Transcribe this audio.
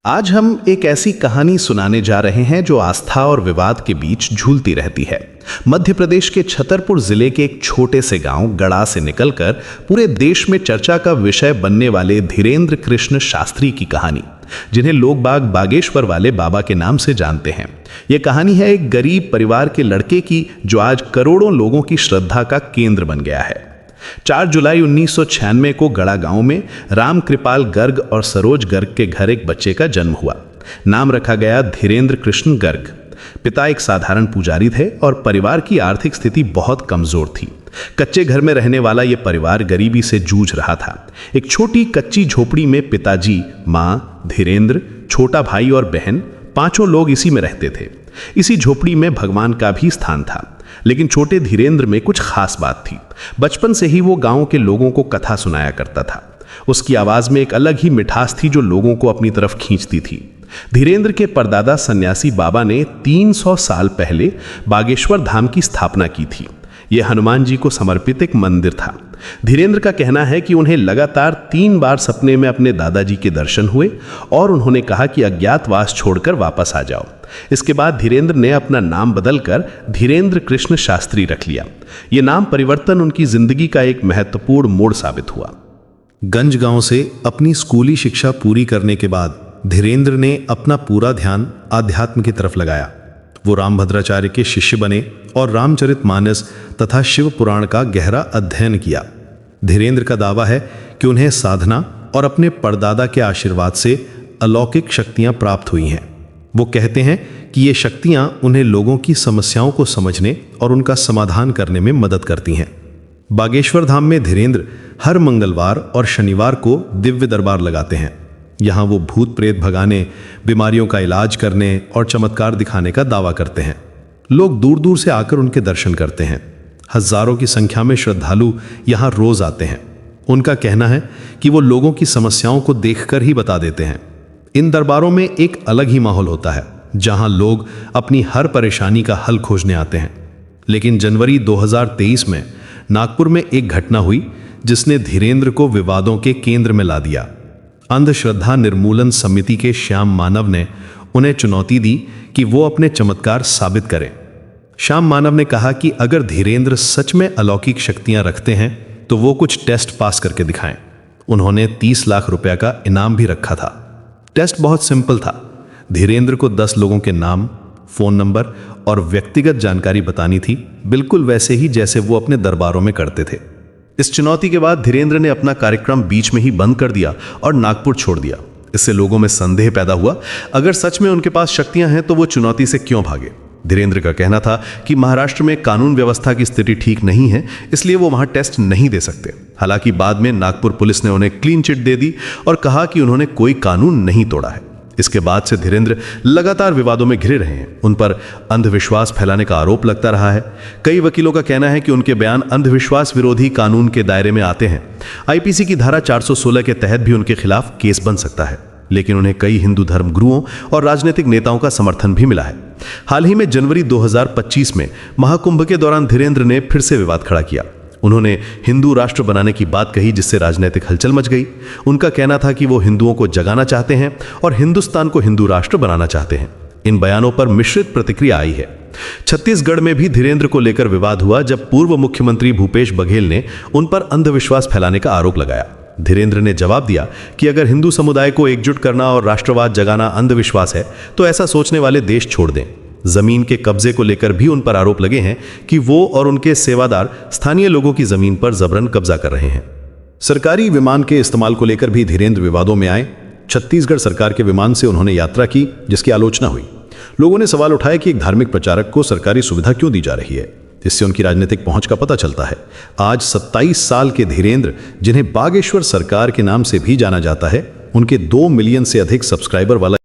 आज हम एक ऐसी कहानी सुनाने जा रहे हैं जो आस्था और विवाद के बीच झूलती रहती है। मध्य प्रदेश के छतरपुर जिले के एक छोटे से गांव गड़ा से निकलकर पूरे देश में चर्चा का विषय बनने वाले धीरेन्द्र कृष्ण शास्त्री की कहानी, जिन्हें लोग बागेश्वर वाले बाबा के नाम से जानते हैं। यह कहानी है एक गरीब परिवार के लड़के की जो आज करोड़ों लोगों की श्रद्धा का केंद्र बन गया है। 4 जुलाई 1996 को गड़ा गांव में राम कृपाल गर्ग और सरोज गर्ग के घर एक बच्चे का जन्म हुआ। नाम रखा गया धीरेन्द्र कृष्ण गर्ग। पिता एक साधारण पुजारी थे और परिवार की आर्थिक स्थिति बहुत कमजोर थी। कच्चे घर में रहने वाला यह परिवार गरीबी से जूझ रहा था। एक छोटी कच्ची झोपड़ी में पिताजी, माँ, धीरेन्द्र, छोटा भाई और बहन, 5 लोग इसी में रहते थे। इसी झोपड़ी में भगवान का भी स्थान था। लेकिन छोटे धीरेन्द्र में कुछ खास बात थी। बचपन से ही वो गांव के लोगों को कथा सुनाया करता था। उसकी आवाज में एक अलग ही मिठास थी जो लोगों को अपनी तरफ खींचती थी। धीरेन्द्र के परदादा सन्यासी बाबा ने 300 साल पहले बागेश्वर धाम की स्थापना की थी। यह हनुमान जी को समर्पित एक मंदिर था। धीरेन्द्र का कहना है कि उन्हें लगातार 3 बार सपने में अपने दादाजी के दर्शन हुए और उन्होंने कहा कि अज्ञातवास छोड़कर वापस आ जाओ। इसके बाद धीरेन्द्र ने अपना नाम बदलकर धीरेन्द्र कृष्ण शास्त्री रख लिया। यह नाम परिवर्तन उनकी जिंदगी का एक महत्वपूर्ण मोड़ साबित हुआ। गंज गांव से अपनी स्कूली शिक्षा पूरी करने के बाद धीरेन्द्र ने अपना पूरा ध्यान आध्यात्म की तरफ लगाया। वो रामभद्राचार्य के शिष्य बने और रामचरितमानस तथा शिव पुराण का गहरा अध्ययन किया। धीरेन्द्र का दावा है कि उन्हें साधना और अपने परदादा के आशीर्वाद से अलौकिक शक्तियां प्राप्त हुई हैं। वो कहते हैं कि ये शक्तियां उन्हें लोगों की समस्याओं को समझने और उनका समाधान करने में मदद करती हैं। बागेश्वर धाम में धीरेन्द्र हर मंगलवार और शनिवार को दिव्य दरबार लगाते हैं। यहाँ वो भूत प्रेत भगाने, बीमारियों का इलाज करने और चमत्कार दिखाने का दावा करते हैं। लोग दूर दूर से आकर उनके दर्शन करते हैं। हजारों की संख्या में श्रद्धालु यहाँ रोज आते हैं। उनका कहना है कि वो लोगों की समस्याओं को देखकर ही बता देते हैं। इन दरबारों में एक अलग ही माहौल होता है, जहाँ लोग अपनी हर परेशानी का हल खोजने आते हैं। लेकिन जनवरी 2023 में नागपुर में एक घटना हुई जिसने धीरेन्द्र को विवादों के केंद्र में ला दिया। अंधश्रद्धा निर्मूलन समिति के श्याम मानव ने उन्हें चुनौती दी कि वो अपने चमत्कार साबित करें। श्याम मानव ने कहा कि अगर धीरेन्द्र सच में अलौकिक शक्तियां रखते हैं तो वो कुछ टेस्ट पास करके दिखाएं। उन्होंने 30 लाख रुपए का इनाम भी रखा था। टेस्ट बहुत सिंपल था। धीरेन्द्र को 10 लोगों के नाम, फोन नंबर और व्यक्तिगत जानकारी बतानी थी, बिल्कुल वैसे ही जैसे वो अपने दरबारों में करते थे। इस चुनौती के बाद धीरेन्द्र ने अपना कार्यक्रम बीच में ही बंद कर दिया और नागपुर छोड़ दिया। इससे लोगों में संदेह पैदा हुआ, अगर सच में उनके पास शक्तियां हैं तो वो चुनौती से क्यों भागे। धीरेन्द्र का कहना था कि महाराष्ट्र में कानून व्यवस्था की स्थिति ठीक नहीं है, इसलिए वो वहां टेस्ट नहीं दे सकते। हालांकि बाद में नागपुर पुलिस ने उन्हें क्लीन चिट दे दी और कहा कि उन्होंने कोई कानून नहीं तोड़ा है। इसके बाद से धीरेन्द्र लगातार विवादों में घिरे रहे हैं। उन पर अंधविश्वास फैलाने का आरोप लगता रहा है। कई वकीलों का कहना है कि उनके बयान अंधविश्वास विरोधी कानून के दायरे में आते हैं। आईपीसी की धारा 416 के तहत भी उनके खिलाफ केस बन सकता है। लेकिन उन्हें कई हिंदू धर्म गुरुओं और राजनीतिक नेताओं का समर्थन भी मिला है। हाल ही में जनवरी 2025 में महाकुंभ के दौरान धीरेन्द्र ने फिर से विवाद खड़ा किया। उन्होंने हिंदू राष्ट्र बनाने की बात कही, जिससे राजनीतिक हलचल मच गई। उनका कहना था कि वो हिंदुओं को जगाना चाहते हैं और हिंदुस्तान को हिंदू राष्ट्र बनाना चाहते हैं। इन बयानों पर मिश्रित प्रतिक्रिया आई है। छत्तीसगढ़ में भी धीरेन्द्र को लेकर विवाद हुआ जब पूर्व मुख्यमंत्री भूपेश बघेल ने उन पर अंधविश्वास फैलाने का आरोप लगाया। धीरेन्द्र ने जवाब दिया कि अगर हिंदू समुदाय को एकजुट करना और राष्ट्रवाद जगाना अंधविश्वास है तो ऐसा सोचने वाले देश छोड़ दें। जमीन के कब्जे को लेकर भी उन पर आरोप लगे हैं कि वो और उनके सेवादार स्थानीय लोगों की जमीन पर जबरन कब्जा कर रहे हैं। सरकारी विमान के इस्तेमाल को लेकर भी धीरेन्द्र विवादों में आए। छत्तीसगढ़ सरकार के विमान से उन्होंने यात्रा की, जिसकी आलोचना हुई। लोगों ने सवाल उठाया कि एक धार्मिक प्रचारक को सरकारी सुविधा क्यों दी जा रही है। इससे उनकी राजनीतिक पहुंच का पता चलता है। आज 27 साल के धीरेन्द्र, जिन्हें बागेश्वर सरकार के नाम से भी जाना जाता है, उनके 2 मिलियन से अधिक सब्सक्राइबर वाला